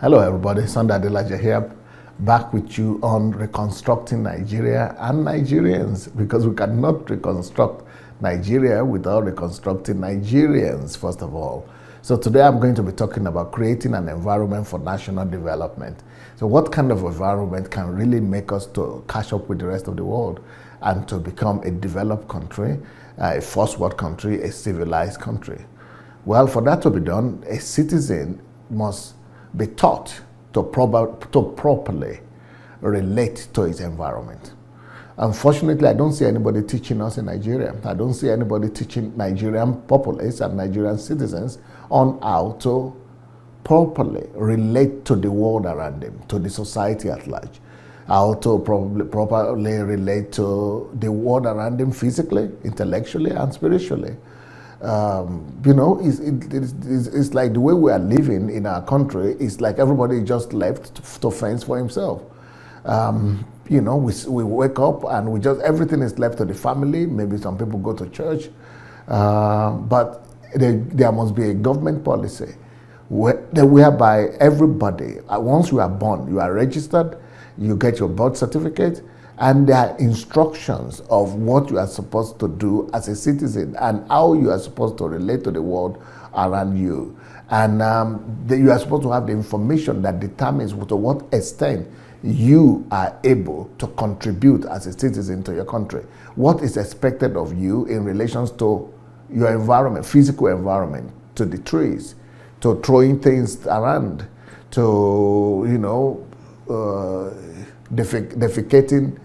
Hello everybody, Sunday Adelaja here, back with you on reconstructing Nigeria and Nigerians, because we cannot reconstruct Nigeria without reconstructing Nigerians, first of all. So today I'm going to be talking about creating an environment for national development. So what kind of environment can really make us to catch up with the rest of the world and to become a developed country, a first world country, a civilized country? Well, for that to be done, a citizen must be taught to properly relate to its environment. Unfortunately, I don't see anybody teaching us in Nigeria. I don't see anybody teaching Nigerian populace and Nigerian citizens on how to properly relate to the world around them, to the society at large, how to properly relate to the world around them physically, intellectually, and spiritually. It's like the way we are living in our country. It's like everybody just left to fence for himself. We wake up and everything is left to the family. Maybe some people go to church, but there must be a government policy whereby everybody, once you are born, you are registered, you get your birth certificate, and there are instructions of what you are supposed to do as a citizen and how you are supposed to relate to the world around you. And you are supposed to have the information that determines to what extent you are able to contribute as a citizen to your country. What is expected of you in relation to your environment, physical environment, to the trees, to throwing things around, to, defecating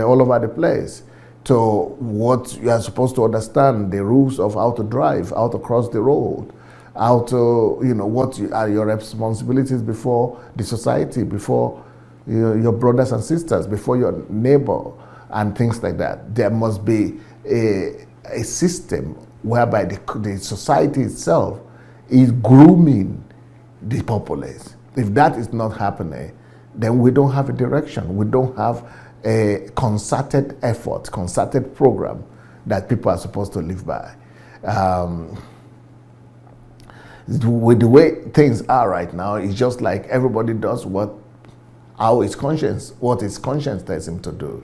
all over the place, to what you are supposed to understand, the rules of how to drive, how to cross the road, how to, what are your responsibilities before the society, before your brothers and sisters, before your neighbor, and things like that. There must be a system whereby the society itself is grooming the populace. If that is not happening, then we don't have a direction. We don't have a concerted effort, concerted program that people are supposed to live by. With the way things are right now, it's just like everybody does what his conscience tells him to do.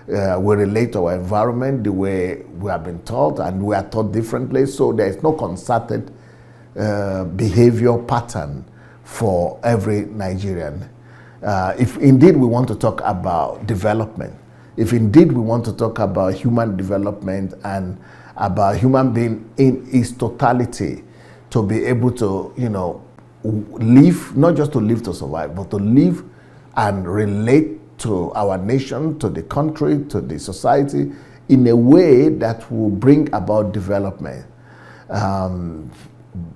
We relate to our environment the way we have been taught, and we are taught differently, so there is no concerted behavior pattern for every Nigerian. If indeed we want to talk about development, if indeed we want to talk about human development and about human being in its totality, to be able to, live, not just to live to survive, but to live and relate to our nation, to the country, to the society in a way that will bring about development.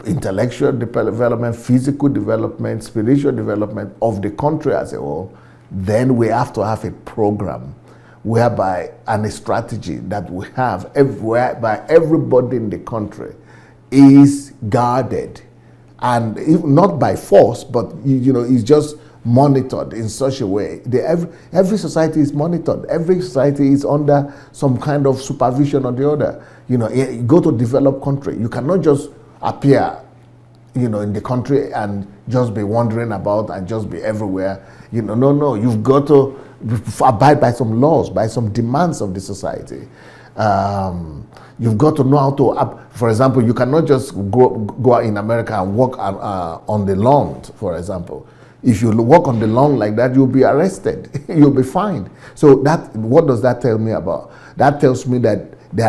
Intellectual development, physical development, spiritual development of the country as a whole, then we have to have a program whereby, and a strategy that we have whereby everybody in the country is guarded, and not by force, but is just monitored in such a way. Every society is monitored. Every society is under some kind of supervision or the other. You go to a developed country, you cannot just appear, in the country and just be wandering about and just be everywhere. No, you've got to abide by some laws, by some demands of the society. You've got to know how to, for example, you cannot just go out in America and walk on the lawn, for example. If you walk on the lawn like that, you'll be arrested. You'll be fined. So what does that tell me about? That tells me that there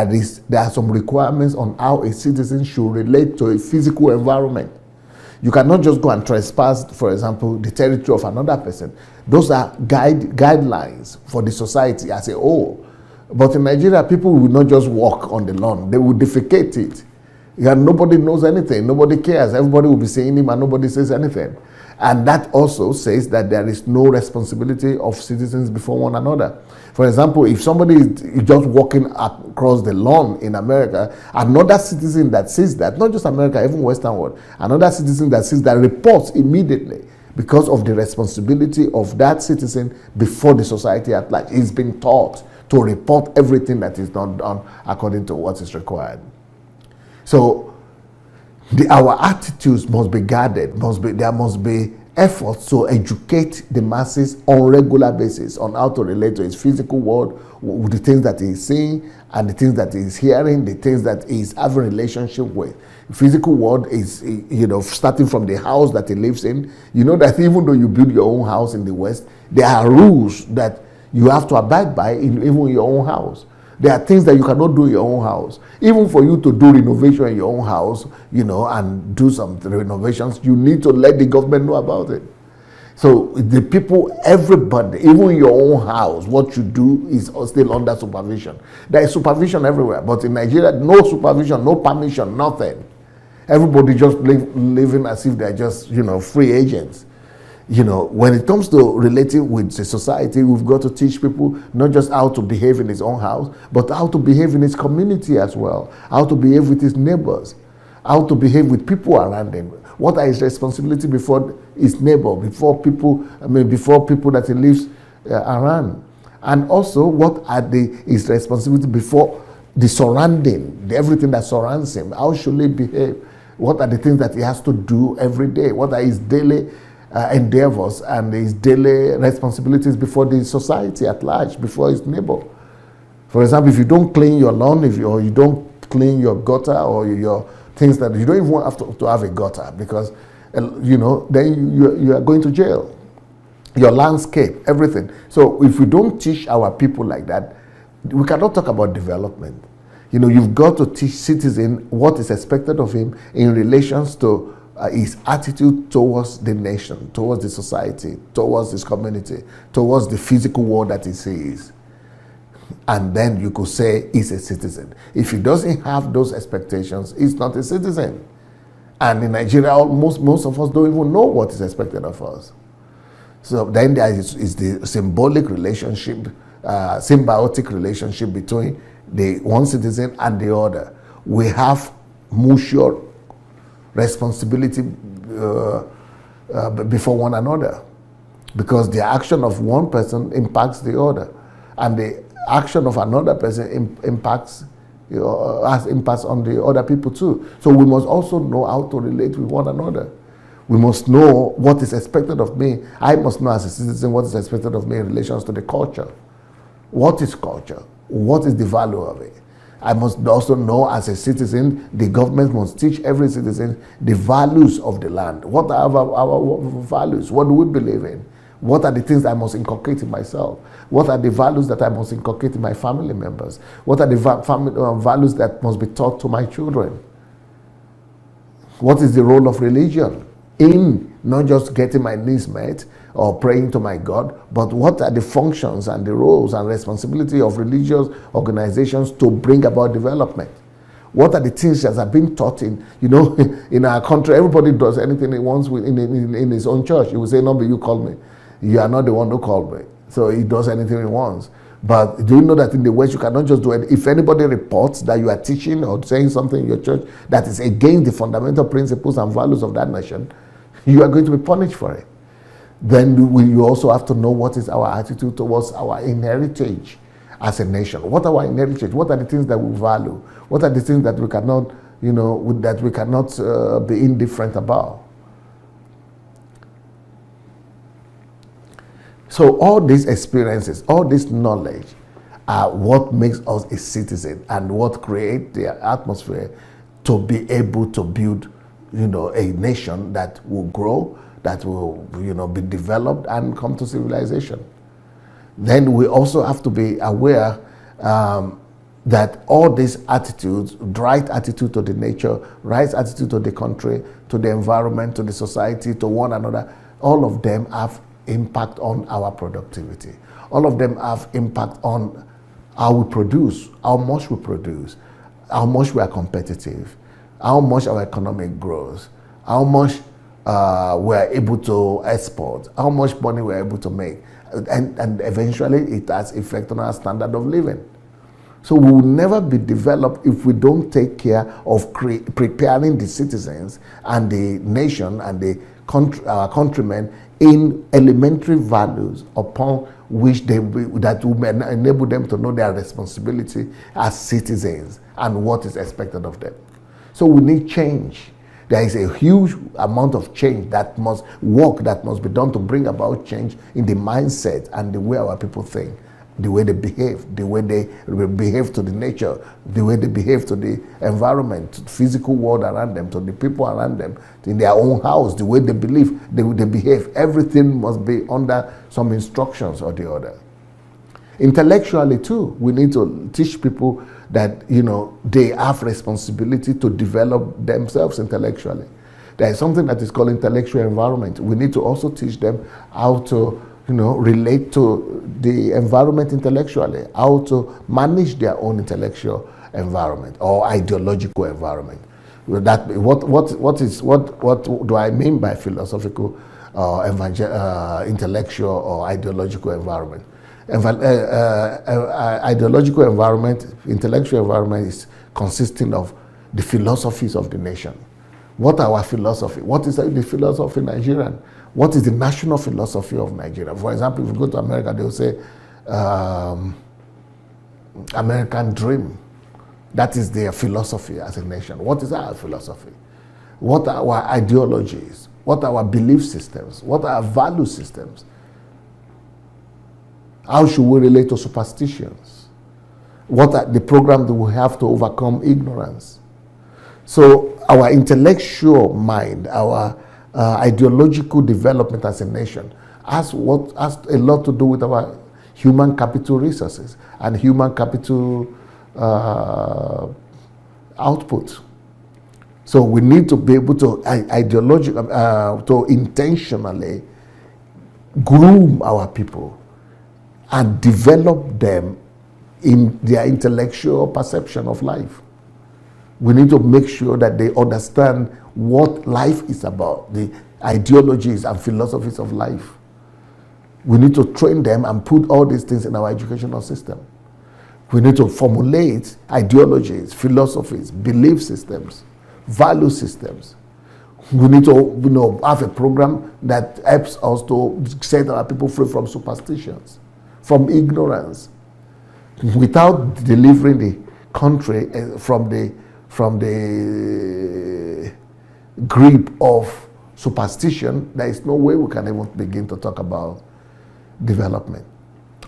are some requirements on how a citizen should relate to a physical environment. You cannot just go and trespass, for example, the territory of another person. Those are guidelines for the society as a whole. But in Nigeria, people will not just walk on the lawn. They will defecate it. Nobody knows anything. Nobody cares. Everybody will be seeing him and nobody says anything. And that also says that there is no responsibility of citizens before one another. For example, if somebody is just walking across the lawn in America, another citizen that sees that, not just America, even Western world, another citizen that sees that reports immediately because of the responsibility of that citizen before the society at large. He's been taught to report everything that is not done according to what is required. So our attitudes must be guarded. There must be efforts to educate the masses on regular basis on how to relate to his physical world, with the things that he's seeing and the things that he's hearing, the things that he's having relationship with. The physical world is, starting from the house that he lives in. You know that even though you build your own house in the West, there are rules that you have to abide by in even your own house. There are things that you cannot do in your own house. Even for you to do renovation in your own house, and do some renovations, you need to let the government know about it. So the people, everybody, even in your own house, what you do is still under supervision. There is supervision everywhere, but in Nigeria, no supervision, no permission, nothing. Everybody just living as if they're just, free agents. When it comes to relating with the society, we've got to teach people not just how to behave in his own house, but how to behave in his community as well, how to behave with his neighbors, how to behave with people around him. What are his responsibility before his neighbor, before people that he lives around? And also, what are his responsibility before the surrounding, everything that surrounds him? How should he behave? What are the things that he has to do every day? What are his daily endeavors and his daily responsibilities before the society at large, before his neighbor? For example, if you don't clean your lawn, or you don't clean your gutter, or your things that you don't even have to have a gutter, because then you are going to jail. Your landscape, everything. So if we don't teach our people like that, we cannot talk about development. You've got to teach citizen what is expected of him in relations to his attitude towards the nation, towards the society, towards his community, towards the physical world that he sees. And then you could say he's a citizen. If he doesn't have those expectations, he's not a citizen. And in Nigeria, most of us don't even know what is expected of us. So then there is the symbolic relationship, symbiotic relationship between the one citizen and the other. We have mutual responsibility before one another, because the action of one person impacts the other, and the action of another person has impacts on the other people too. So we must also know how to relate with one another. We must know what is expected of me. I must know as a citizen what is expected of me in relation to the culture. What is culture? What is the value of it? I must also know as a citizen, the government must teach every citizen the values of the land. What are our values? What do we believe in? What are the things I must inculcate in myself? What are the values that I must inculcate in my family members? What are the values that must be taught to my children? What is the role of religion in not just getting my needs met or praying to my God, but what are the functions and the roles and responsibility of religious organizations to bring about development? What are the things that have been taught in our country? Everybody does anything he wants in his own church. He will say, no, but you called me. You are not the one who called me. So he does anything he wants. But do you know that in the West, you cannot just do it? If anybody reports that you are teaching or saying something in your church that is against the fundamental principles and values of that nation, you are going to be punished for it. Then you also have to know what is our attitude towards our heritage as a nation. What are our heritage? What are the things that we value? What are the things that we cannot, be indifferent about? So all these experiences, all this knowledge are what makes us a citizen and what creates the atmosphere to be able to build, a nation that will grow, that will, be developed and come to civilization. Then we also have to be aware that all these attitudes, right attitude to the nature, right attitude to the country, to the environment, to the society, to one another, all of them have impact on our productivity. All of them have impact on how we produce, how much we produce, how much we are competitive, how much our economy grows, how much we are able to export, how much money we are able to make, and eventually it has effect on our standard of living. So we will never be developed if we don't take care of preparing the citizens and the nation and our countrymen in elementary values upon which that will enable them to know their responsibility as citizens and what is expected of them. So we need change. There is a huge amount of change that must be done to bring about change in the mindset and the way our people think, the way they behave to the nature, the way they behave to the environment, to the physical world around them, to the people around them, in their own house, the way they believe, they behave. Everything must be under some instructions or the other. Intellectually too, we need to teach people that, they have responsibility to develop themselves intellectually. There is something that is called intellectual environment. We need to also teach them how to, relate to the environment intellectually, how to manage their own intellectual environment or ideological environment. That what do I mean by philosophical, intellectual or ideological environment? Ideological environment, intellectual environment is consisting of the philosophies of the nation. What are our philosophy? What is the philosophy of Nigerian? What is the national philosophy of Nigeria? For example, if you go to America, they will say American dream. That is their philosophy as a nation. What is our philosophy? What are our ideologies? What are our belief systems? What are our value systems? How should we relate to superstitions? What are the programs that we have to overcome ignorance? So our intellectual mind, our ideological development as a nation has a lot to do with our human capital resources and human capital output. So we need to be able to to intentionally groom our people and develop them in their intellectual perception of life. We need to make sure that they understand what life is about, the ideologies and philosophies of life. We need to train them and put all these things in our educational system. We need to formulate ideologies, philosophies, belief systems, value systems. We need to have a program that helps us to set our people free from superstitions, from ignorance, without delivering the country from the grip of superstition. There is no way we can even begin to talk about development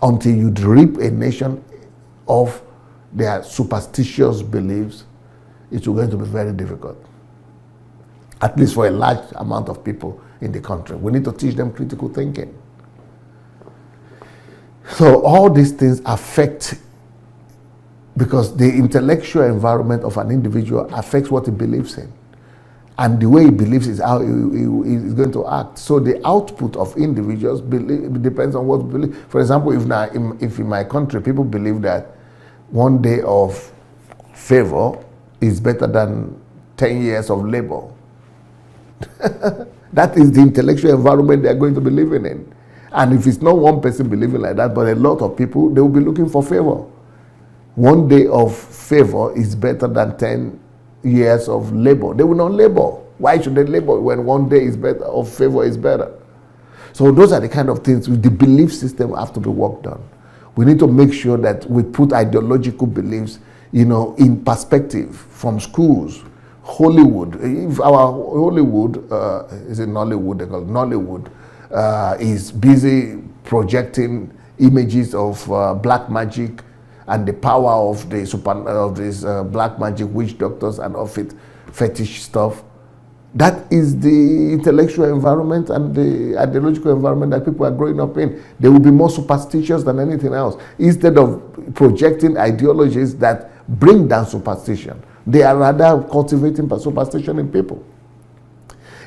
until you strip a nation of their superstitious beliefs. It's going to be very difficult, at least for a large amount of people in the country. We need to teach them critical thinking. So all these things affect, because the intellectual environment of an individual affects what he believes in. And the way he believes is how he is going to act. So the output of individuals depends on what believe. For example, if in my country people believe that one day of favor is better than 10 years of labor, that is the intellectual environment they are going to be living in. And if it's not one person believing like that, but a lot of people, they will be looking for favor. One day of favor is better than 10 years of labor. They will not labor. Why should they labor when one day is better, of favor is better? So those are the kind of things with the belief system have to be worked on. We need to make sure that we put ideological beliefs, in perspective from schools. Hollywood, if our Hollywood, is it Nollywood? They call it Nollywood, is busy projecting images of black magic and the power of these black magic witch doctors and of it fetish stuff. That is the intellectual environment and the ideological environment that people are growing up in. They will be more superstitious than anything else. Instead of projecting ideologies that bring down superstition, they are rather cultivating superstition in people.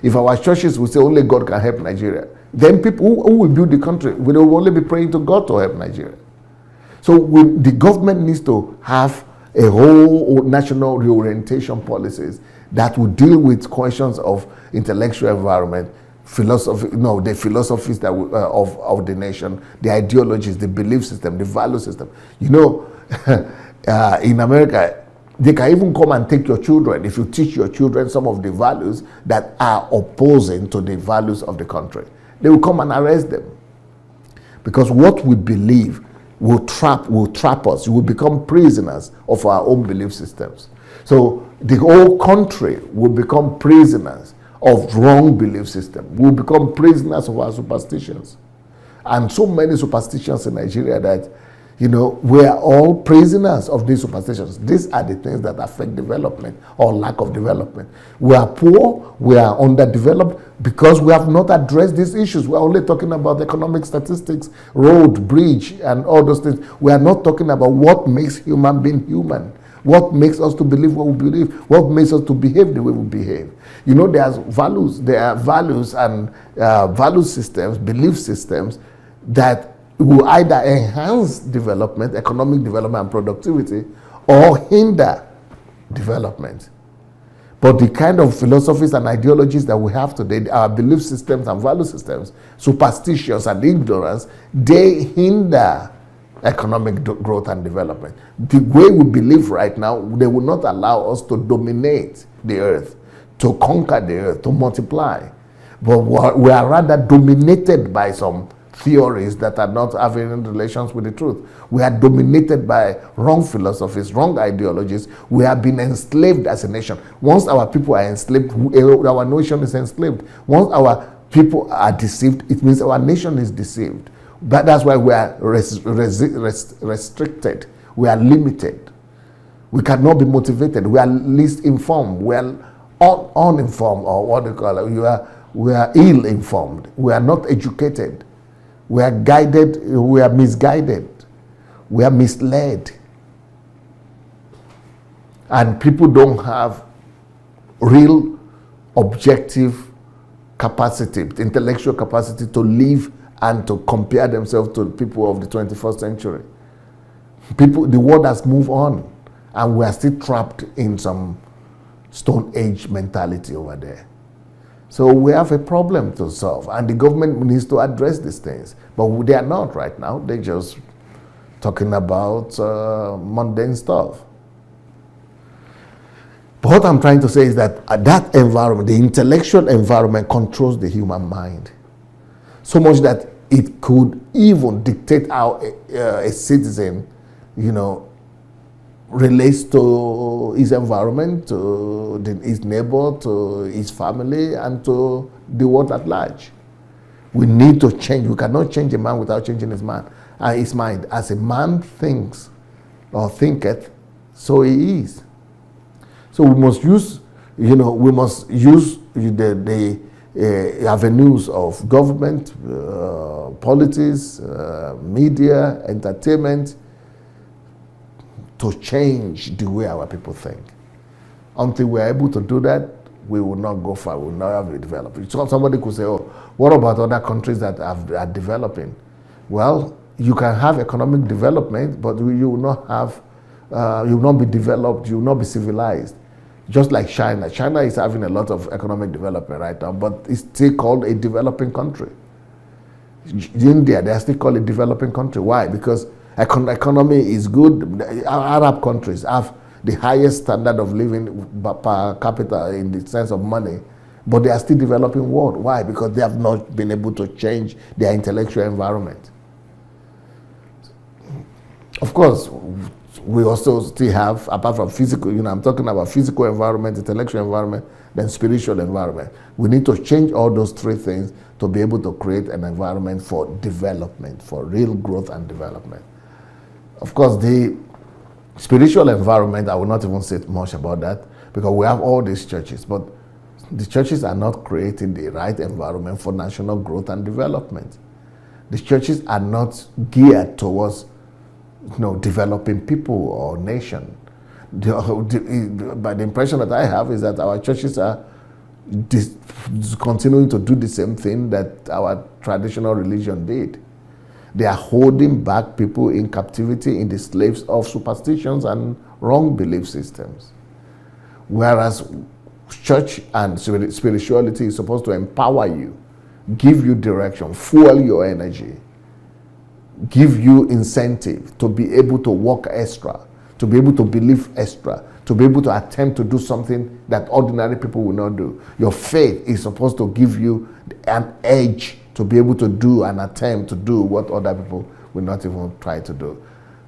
If our churches will say only God can help Nigeria, then people who will build the country will only be praying to God to help Nigeria. So the government needs to have a whole national reorientation policies that will deal with questions of intellectual environment, the philosophies that of the nation, the ideologies, the belief system, the value system. In America, they can even come and take your children if you teach your children some of the values that are opposing to the values of the country. They will come and arrest them, because what we believe will trap us. We will become prisoners of our own belief systems. So the whole country will become prisoners of wrong belief system. We'll become prisoners of our superstitions. And so many superstitions in Nigeria that, we are all prisoners of these superstitions. These are the things that affect development or lack of development. We are poor, we are underdeveloped because we have not addressed these issues. We're only talking about economic statistics, road, bridge, and all those things. We are not talking about what makes human being human. What makes us to believe what we believe? What makes us to behave the way we behave? There are values and value systems, belief systems that will either enhance development, economic development and productivity, or hinder development. But the kind of philosophies and ideologies that we have today, our belief systems and value systems, superstitions and ignorance, they hinder economic growth and development. The way we believe right now, they will not allow us to dominate the earth, to conquer the earth, to multiply. But we are rather dominated by some theories that are not having relations with the truth. We are dominated by wrong philosophies, wrong ideologies. We have been enslaved as a nation. Once our people are enslaved, our nation is enslaved. Once our people are deceived, it means our nation is deceived. That's why we are restricted. We are limited. We cannot be motivated. We are least informed. We are uninformed, or what do you call it? We are ill-informed. We are not educated. We are guided. We are misguided. We are misled. And people don't have real objective capacity, intellectual capacity to live and to compare themselves to people of the 21st century. The world has moved on, and we are still trapped in some Stone Age mentality over there. So we have a problem to solve, and the government needs to address these things. But they are not right now. They're just talking about mundane stuff. But what I'm trying to say is that that environment, the intellectual environment, controls the human mind. So much that it could even dictate how a citizen, relates to his environment, to his neighbor, to his family, and to the world at large. We need to change. We cannot change a man without changing his mind. As a man thinks or thinketh, so he is. So we must use, the avenues of government, politics, media, entertainment, to change the way our people think. Until we're able to do that, we will not go far. We will not have developed. Somebody could say, what about other countries that are developing? Well, you can have economic development, but you will not have, you will not be developed, you will not be civilized. Just like China. China is having a lot of economic development right now, but it's still called a developing country. India, they are still called a developing country. Why? Because economy is good. Arab countries have the highest standard of living per capita in the sense of money, but they are still developing world. Why? Because they have not been able to change their intellectual environment. Of course, we also still have, apart from physical, I'm talking about physical environment, intellectual environment, then spiritual environment. We need to change all those three things to be able to create an environment for development, for real growth and development. Of course, the spiritual environment, I will not even say much about that, because we have all these churches, but the churches are not creating the right environment for national growth and development. The churches are not geared towards developing people or nation. But the impression that I have is that our churches are continuing to do the same thing that our traditional religion did. They are holding back people in captivity, in the slaves of superstitions and wrong belief systems. Whereas church and spirituality is supposed to empower you, give you direction, fuel your energy, give you incentive to be able to work extra, to be able to believe extra, to be able to attempt to do something that ordinary people will not do. Your faith is supposed to give you an edge to be able to do and attempt to do what other people will not even try to do.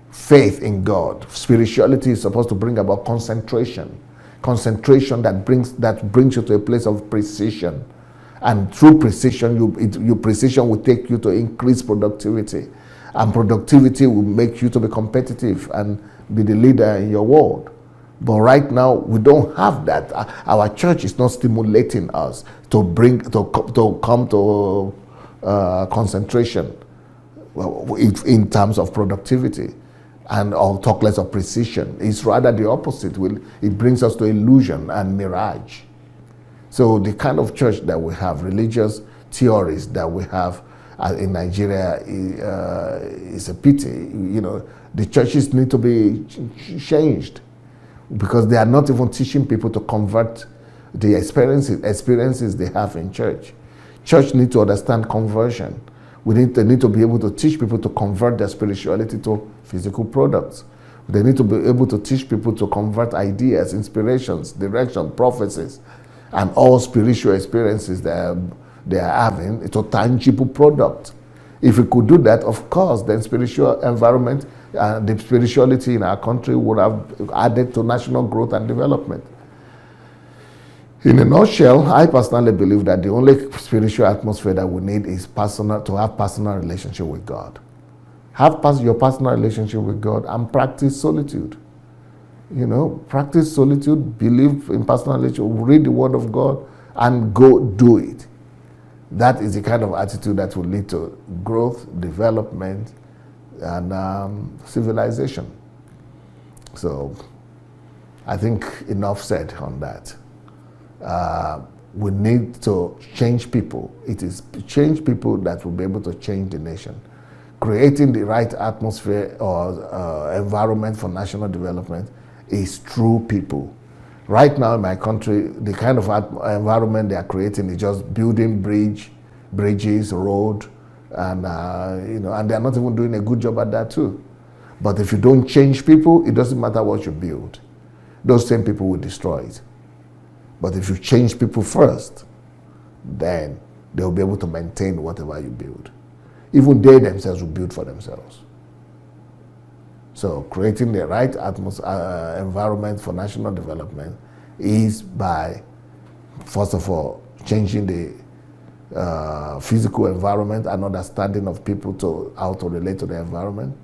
Faith in God. Spirituality is supposed to bring about concentration. concentration that brings you to a place of precision. And through precision, your precision will take you to increase productivity. And productivity will make you to be competitive and be the leader in your world. But right now, we don't have that. Our church is not stimulating us to come to concentration in terms of productivity or talk less of precision. It's rather the opposite. It brings us to illusion and mirage. So the kind of church that we have, religious theories that we have in Nigeria is a pity. You know, the churches need to be changed because they are not even teaching people to convert the experiences they have in church. Church need to understand conversion. They need to be able to teach people to convert their spirituality to physical products. They need to be able to teach people to convert ideas, inspirations, direction, prophecies, and all spiritual experiences that they are having into tangible product. If we could do that, of course, then spiritual environment and the spirituality in our country would have added to national growth and development. In a nutshell, I personally believe that the only spiritual atmosphere that we need is to have personal relationship with God. Have your personal relationship with God and practice solitude. You know, practice solitude, believe in personal relationship, read the Word of God, and go do it. That is the kind of attitude that will lead to growth, development, and civilization. So, I think enough said on that. We need to change people. It is change people that will be able to change the nation. Creating the right atmosphere or environment for national development is through people. Right now in my country, the kind of environment they are creating is just building bridges, road, and and they are not even doing a good job at that too. But if you don't change people, it doesn't matter what you build. Those same people will destroy it. But if you change people first, then they will be able to maintain whatever you build. Even they themselves will build for themselves. So creating the right environment for national development is by, first of all, changing the physical environment and understanding of people to how to relate to the environment,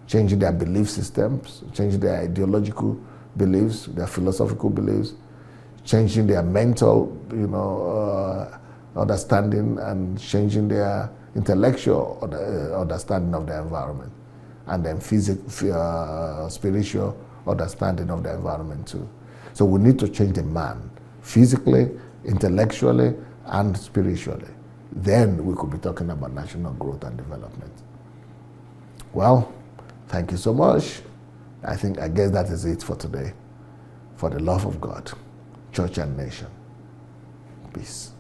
changing their belief systems, changing their ideological beliefs, their philosophical beliefs, changing their mental, understanding, and changing their intellectual understanding of the environment, and then spiritual understanding of the environment too. So we need to change the man, physically, intellectually, and spiritually. Then we could be talking about national growth and development. Well, thank you so much. I guess that is it for today. For the love of God, church and nation. Peace.